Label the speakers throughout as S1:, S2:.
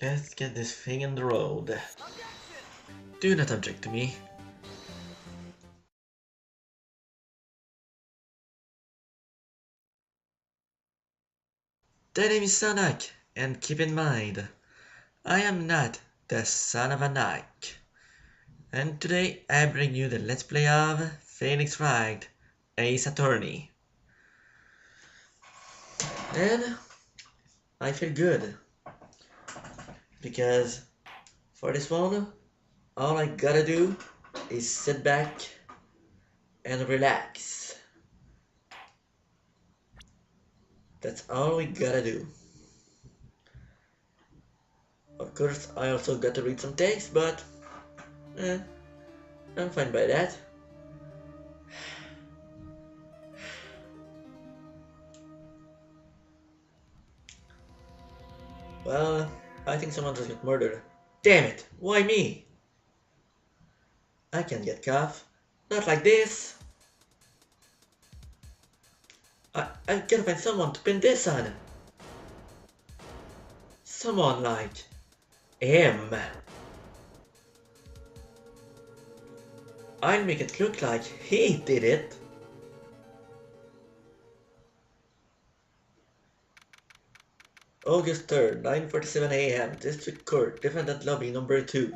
S1: Let's get this thing on the road. Do not object to me. The name is Sanak, and keep in mind, I am not the son of a knight. And today I bring you the Let's Play of Phoenix Wright, Ace Attorney. And I feel good, because for this one, all I gotta do is sit back and relax. That's all we gotta do. Of course, I also got to read some text, but I'm fine by that. Well, I think someone just got murdered. Damn it, why me? I can't get caught. Not like this. I gotta find someone to pin this on. Someone like him. I'll make it look like he did it. August 3rd, 9:47 a.m. District Court, Defendant Lobby number 2.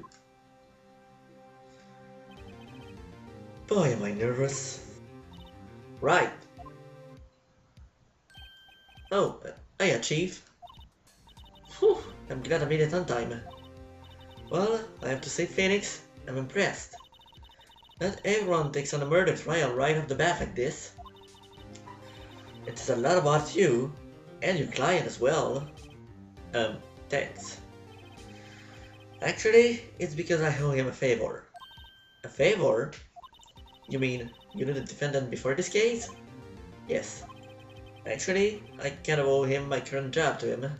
S1: Boy, am I nervous. Right. Oh, hiya, Chief. Whew, I'm glad I made it on time. Well, I have to say, Phoenix, I'm impressed. Not everyone takes on a murder trial right off the bat like this. It says a lot about you, and your client as well. Thanks. Actually, it's because I owe him a favor. A favor? You mean you knew the defendant before this case? Yes. Actually, I kind of owe him my current job to him.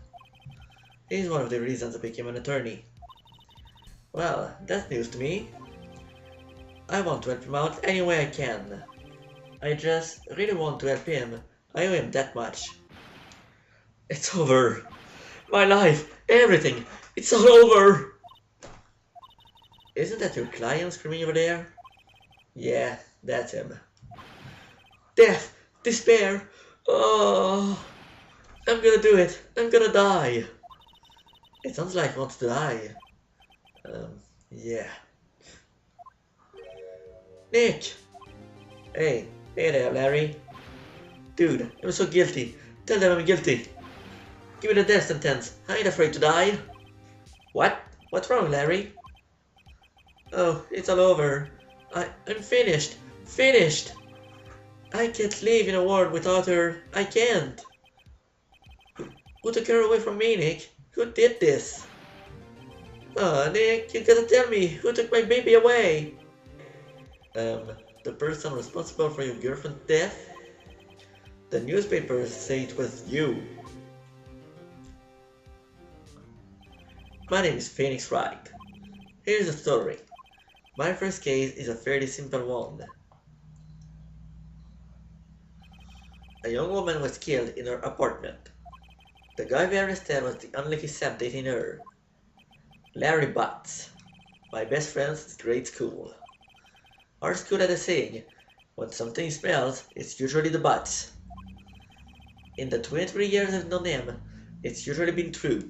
S1: He's one of the reasons I became an attorney. Well, that's news to me. I want to help him out any way I can. I just really want to help him. I owe him that much. It's over. My life, everything, it's all over. Isn't that your client screaming over there? Yeah, that's him. Death, despair. Oh, I'm gonna do it. I'm gonna die. It sounds like he wants to die. Yeah. Nick! Hey there, Larry. Dude, I'm so guilty. Tell them I'm guilty. Give me the death sentence. I ain't afraid to die. What? What's wrong, Larry? Oh, it's all over. I'm finished. Finished! I can't live in a world without her. I can't. Who took her away from me, Nick? Who did this? Oh, Nick, you gotta tell me. Who took my baby away? The person responsible for your girlfriend's death? The newspapers say it was you. My name is Phoenix Wright. Here's the story. My first case is a fairly simple one. A young woman was killed in her apartment. The guy we arrested was the unlucky sap dating her. Larry Butz, my best friend since grade school. Our school had a saying, when something smells, it's usually the butts. In the 23 years I've known him, it's usually been true.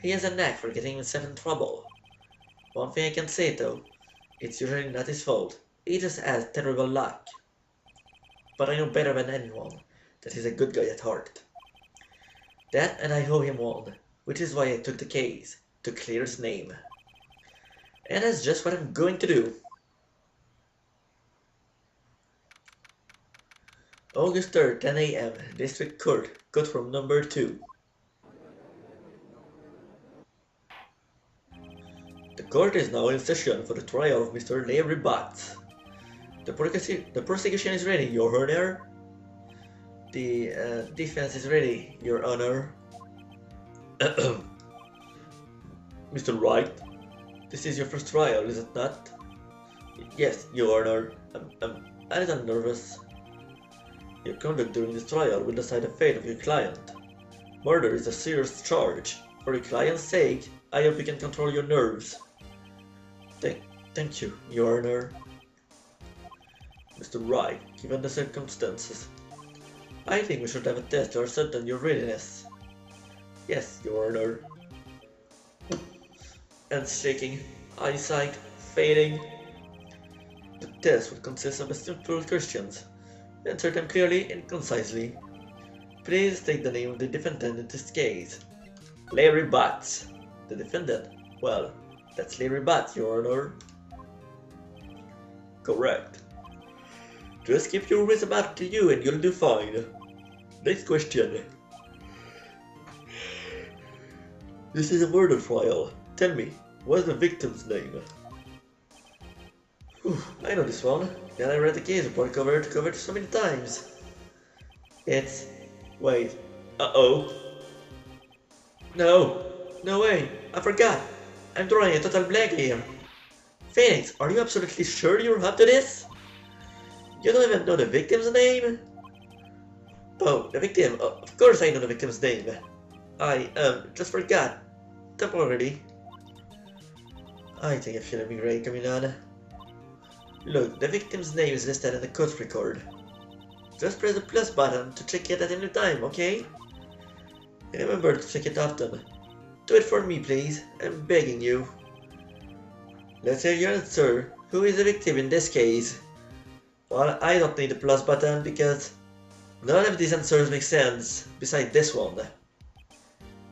S1: He has a knack for getting himself in trouble. One thing I can say though, it's usually not his fault. He just has terrible luck. But I know better than anyone that he's a good guy at heart. That and I owe him one, which is why I took the case, to clear his name. And that's just what I'm going to do. August 3rd, 10 a.m. District Court, courtroom number 2. The court is now in session for the trial of Mr. Larry Butz. The prosecution is ready, Your Honor. The defense is ready, Your Honor. Mr. Wright, this is your first trial, is it not? Yes, Your Honor. I'm a little nervous. Your conduct during this trial will decide the fate of your client. Murder is a serious charge. For your client's sake, I hope you can control your nerves. Thank you, Your Honor. Mr. Wright, given the circumstances, I think we should have a test to ascertain your readiness. Yes, Your Honor. Hands shaking, eyesight fading. The test would consist of a simple questions. Answer them clearly and concisely. Please state the name of the defendant in this case. Larry Butz. The defendant? Well, that's Larry Butz, Your Honor. Correct. Just keep your wits about you and you'll do fine. Next question. This is a murder trial. Tell me, what's the victim's name? Whew, I know this one. Then I read the case report cover to cover so many times. It's... wait. Uh-oh. No way. I forgot. I'm drawing a total blank here. Phoenix, are you absolutely sure you're up to this? You don't even know the victim's name? Oh, the victim. Oh, of course I know the victim's name. I, just forgot. Temporarily. I think I feel a migraine coming on. Look, the victim's name is listed in the court record. Just press the plus button to check it at any time, okay? And remember to check it often. Do it for me, please. I'm begging you. Let's hear your answer. Who is the victim in this case? Well, I don't need the plus button because none of these answers make sense besides this one.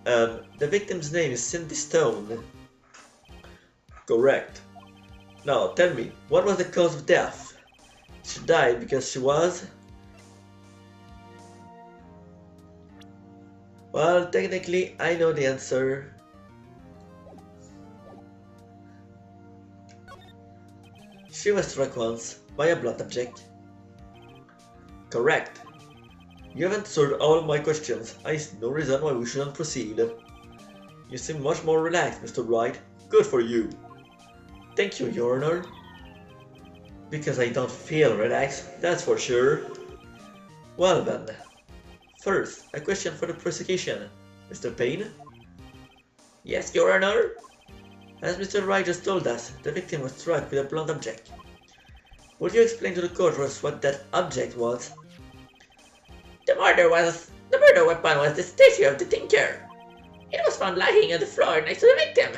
S1: The victim's name is Cindy Stone. Correct. Now, tell me, what was the cause of death? She died because she was... Well, technically, I know the answer. She was struck once by a blunt object. Correct. You haven't answered all of my questions. I see no reason why we shouldn't proceed. You seem much more relaxed, Mr. Wright. Good for you. Thank you, Your Honor. Because I don't feel relaxed, that's for sure. Well then. First, a question for the prosecution. Mr. Payne? Yes, Your Honor? As Mr. Wright just told us, the victim was struck with a blunt object. Would you explain to the court what that object was? The murder weapon was the statue of the Tinker. It was found lying on the floor next to the victim.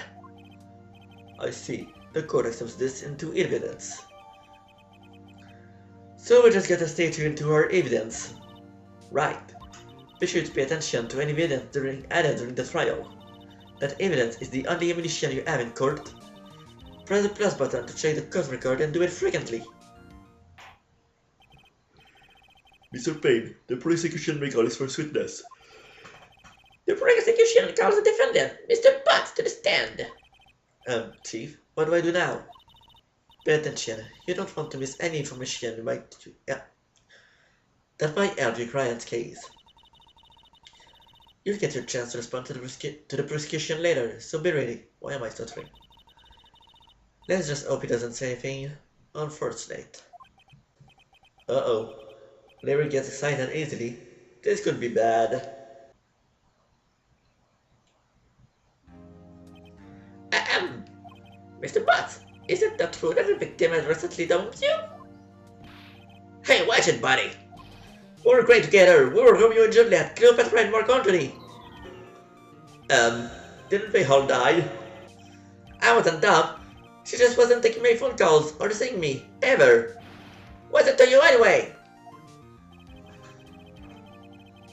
S1: I see. The court accepts this into evidence. So we just get a statue into our evidence. Right. Be sure to pay attention to any evidence added during the trial. That evidence is the only ammunition you have in court. Press the plus button to check the court record and do it frequently. Mr. Payne, the prosecution may call his first witness. The prosecution calls the defendant, Mr. Butz, to the stand. Chief, what do I do now? Pay attention. You don't want to miss any information that might help your client's case. You'll get your chance to respond to the prosecution later, so be ready. Why am I stuttering? Let's just hope he doesn't say anything unfortunate. Uh-oh. Larry gets excited easily. This could be bad. Mr. Butz, is it not true that the victim has recently dumped you? Hey, watch it, buddy! We were great together. We were Romeo and Juliet, Cleopatra and Mark Antony. Didn't they all die? I wasn't dumb. She just wasn't taking my phone calls or seeing me, ever. What's it to you anyway?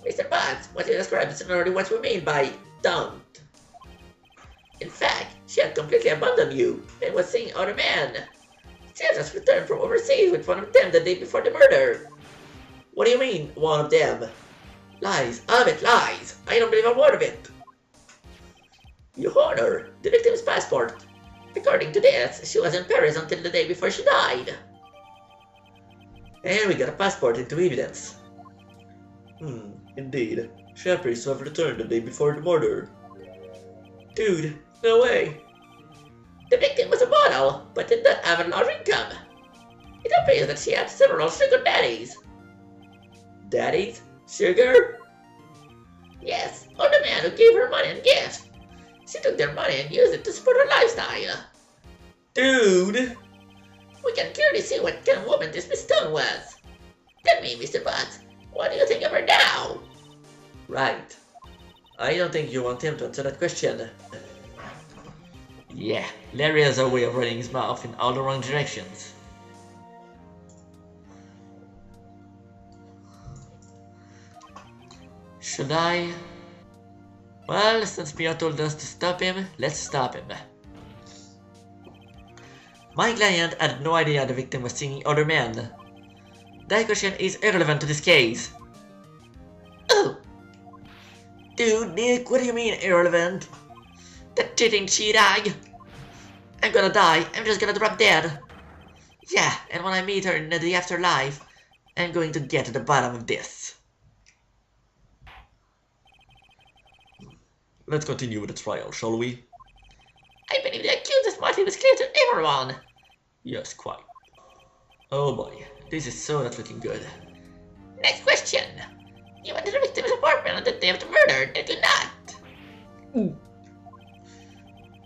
S1: Mr. Butz, what you described is already what we mean by don't. In fact, she had completely abandoned you and was seeing other men. She had just returned from overseas with one of them the day before the murder. What do you mean, one of them? Lies, all of it lies. I don't believe a word of it. Your Honor, the victim's passport. According to this, she was in Paris until the day before she died. And we got a passport into evidence. Indeed. She appears to have returned the day before the murder. Dude, no way. The victim was a model, but did not have a large income. It appears that she had several sugar daddies. Daddies? Sugar? Yes, or the man who gave her money and gifts.
S2: She took their money and used it to support her lifestyle.
S1: Dude!
S2: We can clearly see what kind of woman this Miss Stone was. Tell me, Mr. Butz, what do you think of her now?
S1: Right. I don't think you want him to answer that question. Yeah, Larry has a way of running his mouth in all the wrong directions. Should I? Well, since Mia told us to stop him, let's stop him. My client had no idea the victim was seeing other men. That question is irrelevant to this case.
S2: Oh!
S1: Dude, Nick, what do you mean irrelevant?
S2: That cheating she-dog!
S1: I'm gonna die, I'm just gonna drop dead.
S2: Yeah, and when I meet her in the afterlife,
S1: I'm going to get to the bottom of this. Let's continue with the trial, shall we?
S2: I believe the accused's motive is clear to everyone.
S1: Yes, quite. Oh boy, this is so not looking good.
S2: Next question. You went to the victim's apartment on the day of the murder, did you not?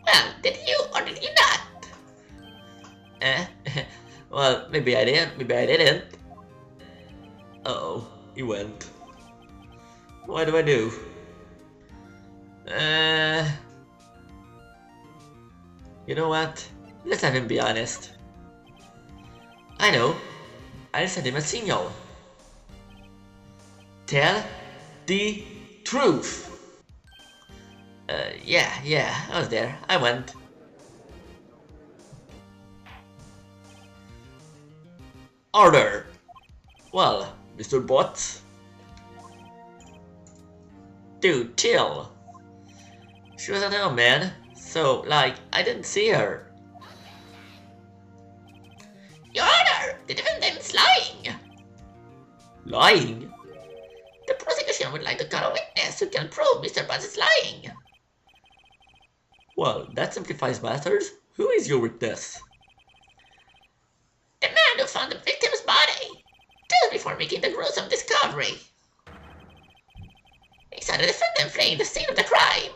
S2: Well, did you or did you not?
S1: Well, maybe I did, maybe I didn't. Uh-oh, he went. What do I do? You know what? Let's have him be honest. I know. I'll send him a signal. Tell the truth. Yeah, I was there. I went. Order! Well, Mr. Butz? Dude, chill. She was at home, man. So, like, I didn't see her.
S2: Your Honor, the defendant's lying.
S1: Lying?
S2: The prosecution would like to call a witness who can prove Mr. Butz is lying.
S1: Well, that simplifies matters. Who is your witness?
S2: The man who found the victim's body, just before making the gruesome discovery. He saw the defendant fleeing the scene of the crime.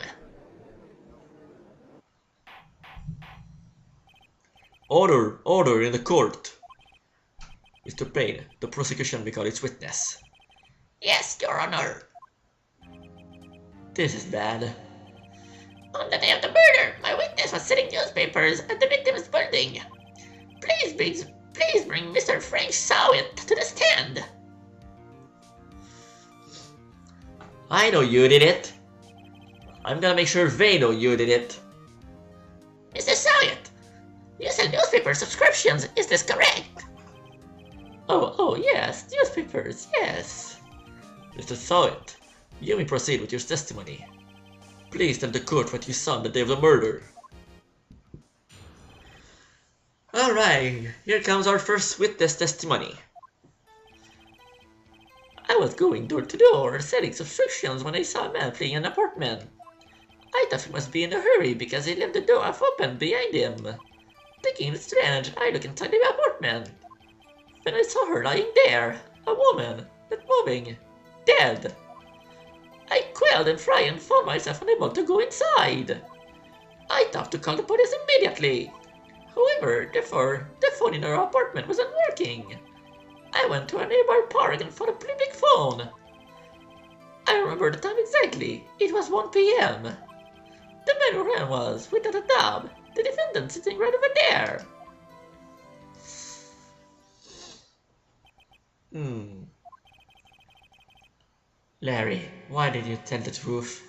S1: Order in the court. Mr. Payne, the prosecution may call its witness.
S2: Yes, Your Honor.
S1: This is bad.
S2: On the day of the murder, my witness was selling newspapers at the victim's building. Please bring Mr. Frank Sowit to the stand.
S1: I know you did it. I'm gonna make sure they know you did it.
S2: Mr. Sowit, you sell newspaper subscriptions, is this correct?
S1: Oh, yes, newspapers, yes. Mr. Sowit, you may proceed with your testimony. Please tell the court what you saw on the day of the murder. Alright, here comes our first witness testimony. I was going door to door selling subscriptions when I saw a man fleeing an apartment. I thought he must be in a hurry because he left the door half open behind him. Thinking it strange, I looked inside the apartment. Then I saw her lying there, a woman, not moving, dead. I quailed and frightened and found myself unable to go inside. I thought to call the police immediately. However, the phone in her apartment wasn't working. I went to a nearby park and found a pretty big phone. I remember the time exactly. It was 1 p.m. The man who ran was, without a doubt, the defendant sitting right over there. Larry, why did you tell the truth?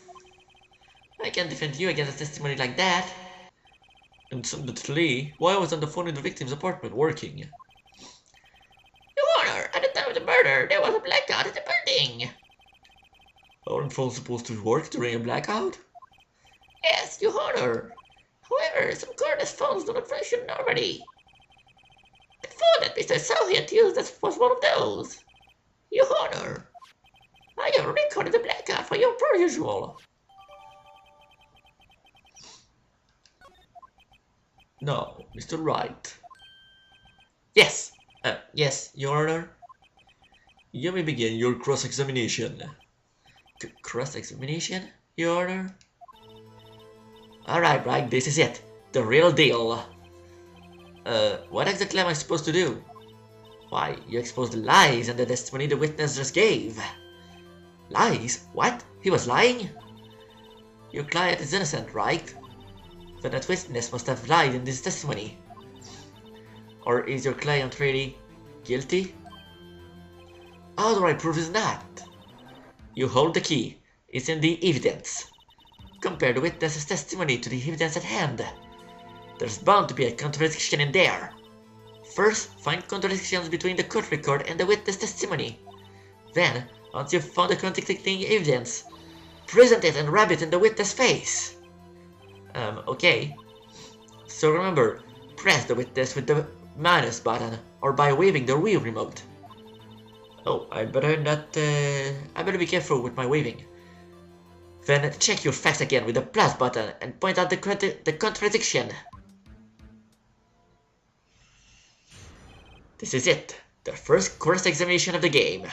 S1: I can't defend you against a testimony like that. And suddenly, why was on the phone in the victim's apartment working?
S2: Your Honor, at the time of the murder, there was a blackout at the building.
S1: Aren't phones supposed to work during a blackout?
S2: Yes, Your Honor. However, some cordless phones do not function normally. The phone that Mr. Soviet used was one of those. Your Honor, I have recorded the blackout for your per usual.
S1: No, Mr. Wright. Yes, Your Honor. You may begin your cross-examination. Cross-examination, Your Honor? Alright, Wright, this is it. The real deal. What exactly am I supposed to do? Why, you exposed the lies and the testimony the witness just gave. Lies? What? He was lying? Your client is innocent, right? Then that witness must have lied in this testimony. Or is your client really guilty? How do I prove he's not? You hold the key. It's in the evidence. Compare the witness's testimony to the evidence at hand. There's bound to be a contradiction in there. First, find contradictions between the court record and the witness testimony. Then, once you've found the contradicting evidence, present it and rub it in the witness' face. Okay. So remember, press the witness with the minus button or by waving the Wii remote. Oh, I better be careful with my waving. Then check your facts again with the plus button and point out the contradiction. This is it, the first cross-examination of the game.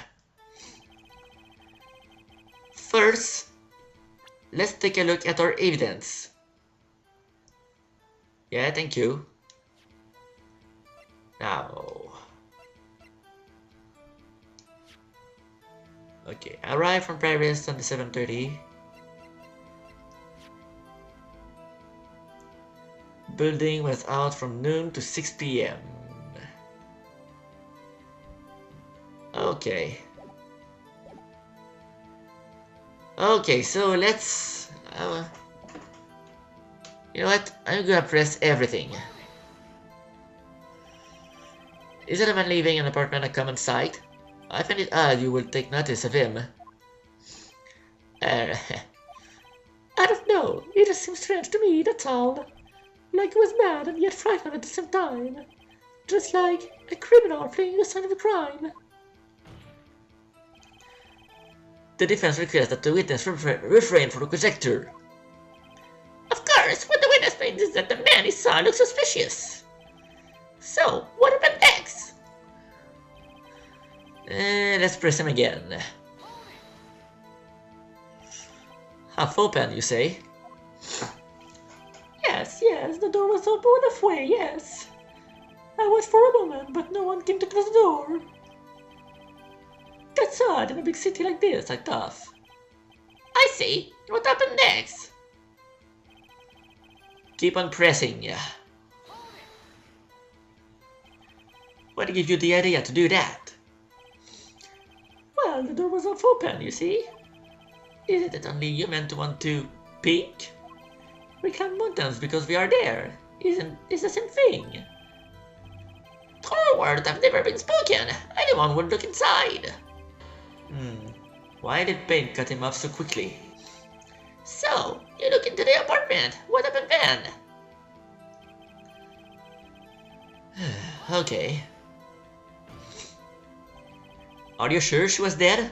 S1: First, let's take a look at our evidence. Yeah, thank you. Now... Okay, arrived from Paris on the 7:30. Building was out from noon to 6 p.m. Okay. Okay, so let's... you know what? I'm gonna press everything. Isn't a man leaving an apartment a common sight? I find it odd you will take notice of him. I don't know. It just seems strange to me, that's all. Like he was mad and yet frightened at the same time. Just like a criminal fleeing the scene of a crime. The defense requests that the witness refrain from conjecture.
S2: Of course, what the witness thinks is that the man he saw looks suspicious. So, what happened next?
S1: Let's press him again. Half open, you say?
S3: Yes, the door was open halfway, yes. I waited for a moment, but no one came to close the door. That's odd in a big city like this, I thought.
S2: I see. What happened next?
S1: Keep on pressing. What gave you the idea to do that?
S3: Well, the door was half open, you see.
S1: Isn't it only human to want to peek? We climb mountains because we are there. It's the same thing.
S2: Horror words have never been spoken. Anyone would look inside.
S1: Why did Pain cut him off so quickly?
S2: So, you look into the apartment. What happened then?
S1: Okay. Are you sure she was dead?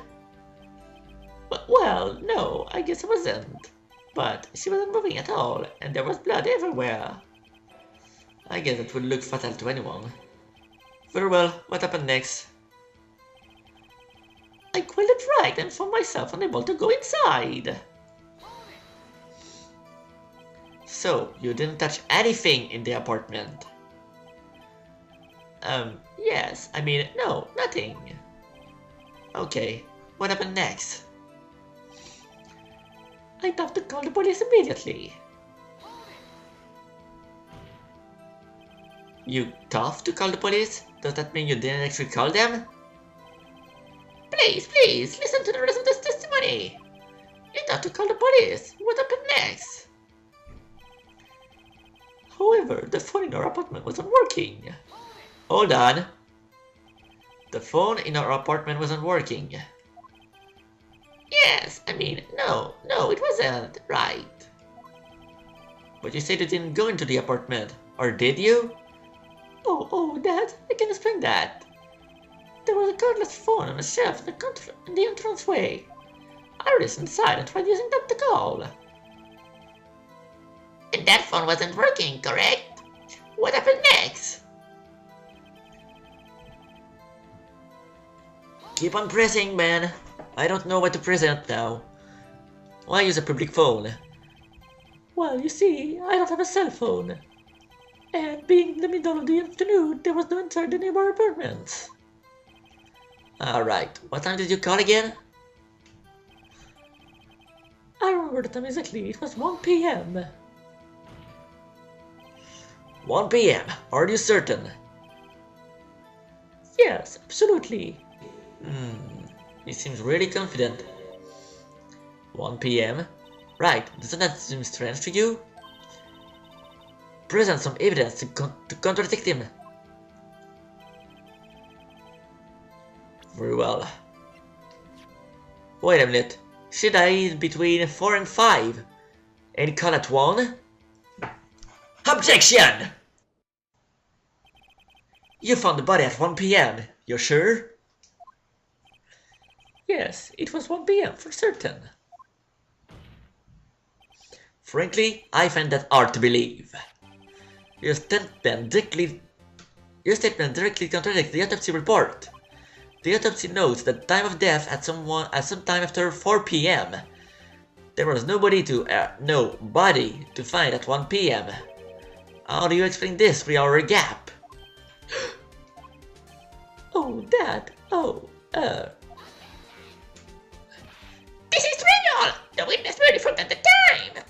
S1: Well, no, I guess I wasn't. But she wasn't moving at all, and there was blood everywhere. I guess it would look fatal to anyone. Very well, what happened next?
S3: I quelled it right and found myself unable to go inside.
S1: So, you didn't touch anything in the apartment? Yes, I mean, no, nothing. Okay, what happened next?
S3: I thought to call the police immediately.
S1: You thought to call the police? Does that mean you didn't actually call them?
S2: Please, listen to the rest of this testimony. You thought to call the police. What happened next?
S3: However, the phone in our apartment wasn't working.
S1: Hold on. The phone in our apartment wasn't working.
S2: Yes, I mean, no, it wasn't, right.
S1: But you said you didn't go into the apartment, or did you?
S3: Oh, Dad, I can explain that. There was a cordless phone on a shelf in the entranceway. I raced inside and tried using that to call.
S2: And that phone wasn't working, correct? What happened next?
S1: Keep on pressing, man. I don't know what to present now. Why use a public phone?
S3: Well, you see, I don't have a cell phone. And being in the middle of the afternoon, there was no internet in our apartments.
S1: Alright, what time did you call again?
S3: I remember the time exactly, it was 1 p.m.
S1: 1 p.m. Are you certain?
S3: Yes, absolutely.
S1: He seems really confident. 1 p.m. Right, doesn't that seem strange to you? Present some evidence to contradict him. Very well. Wait a minute. She died between 4 and 5. And you call it 1? Objection! You found the body at 1 p.m. You're sure?
S3: Yes, it was 1 p.m. for certain.
S1: Frankly, I find that hard to believe. Your statement directly contradicts the autopsy report. The autopsy notes that time of death at some time after 4 p.m. There was no body to find at 1 p.m. How do you explain this 3-hour gap?
S3: Oh, that.
S2: This is trivial! The witness merely forgot the time!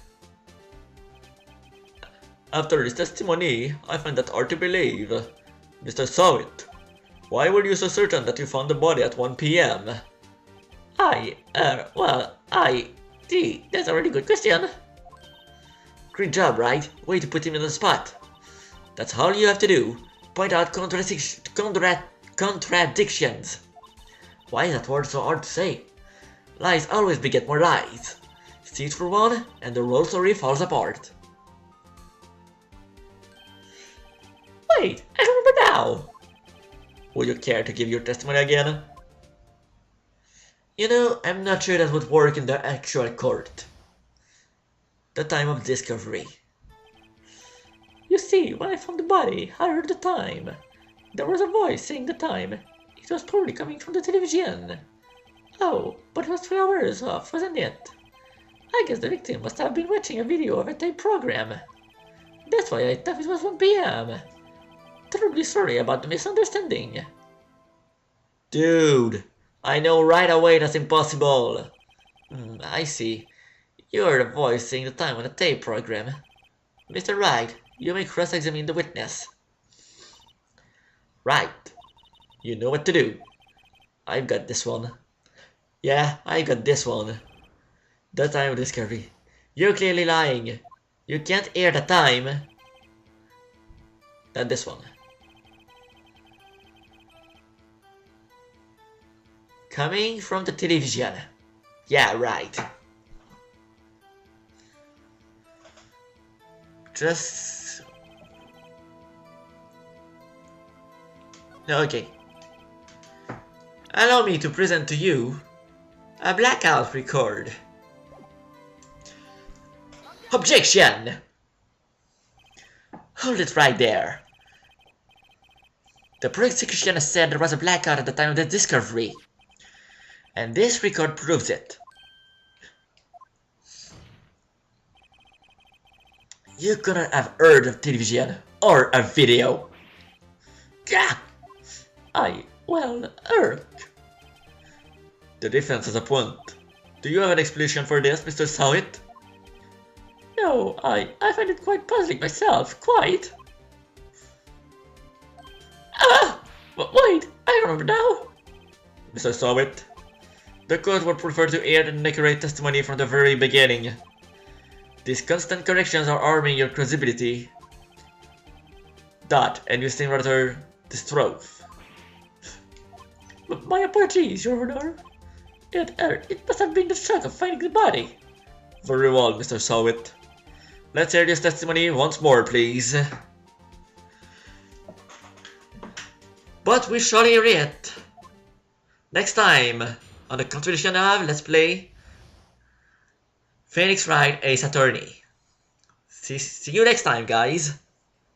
S1: After this testimony, I find that hard to believe. Mr. Sawit, why were you so certain that you found the body at 1 p.m.?
S3: Gee, that's a really good question.
S1: Great job, Wright. Way to put him in the spot. That's all you have to do. Point out contradictions. Why is that word so hard to say? Lies always beget more lies. See it for one, and the whole story falls apart.
S3: Wait, I remember now.
S1: Would you care to give your testimony again? You know, I'm not sure that would work in the actual court. The time of discovery.
S3: You see, when I found the body, I heard the time. There was a voice saying the time. It was probably coming from the television. Oh, but it was 3 hours off, wasn't it? I guess the victim must have been watching a video of a tape program. That's why I thought it was 1 p.m. Terribly sorry about the misunderstanding.
S1: Dude, I know right away that's impossible. I see. You heard a voice saying the time on a tape program. Mr. Wright, you may cross-examine the witness. Right. You know what to do. I've got this one. Yeah, I got this one. The time of discovery. You're clearly lying. You can't hear the time. Then this one. Coming from the television. Yeah, right. Just... Okay. Allow me to present to you a blackout record. Objection! Hold it right there. The prosecution has said there was a blackout at the time of the discovery. And this record proves it. You couldn't have heard of television or a video. Gah! The defense has a point. Do you have an explanation for this, Mr. Sawit?
S3: No, I find it quite puzzling myself, quite. Wait, I remember now.
S1: Mr. Sawit, the court would prefer to hear the accurate testimony from the very beginning. These constant corrections are harming your credibility. And you seem rather distraught.
S3: My apologies, Your Honor. It must have been the shock of finding the body.
S1: Very well, Mr. Sawit. Let's hear this testimony once more, please. But we shall hear it next time on the continuation of Let's Play Phoenix Wright Ace Attorney. See you next time, guys.